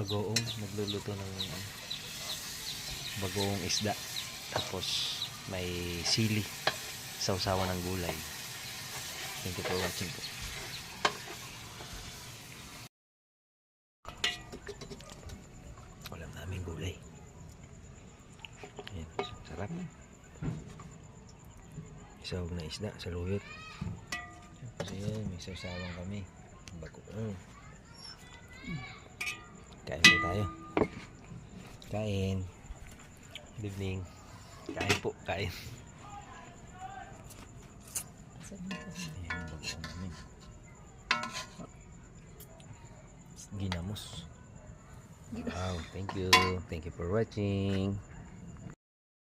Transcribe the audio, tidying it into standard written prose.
bagoong, nagluluto ng bagoong isda, tapos may sili, sausawan ng gulay. Thank you for watching po. Walang naming gulay. Ayan, sarap. Isawag na isda sa luyot. Ayan, may sausawan kami. Bagoong. Kain po tayo. Kain. Good evening. Kain po, kain. Ayan, bagoong namin. Ginamos. Wow, thank you. Thank you for watching.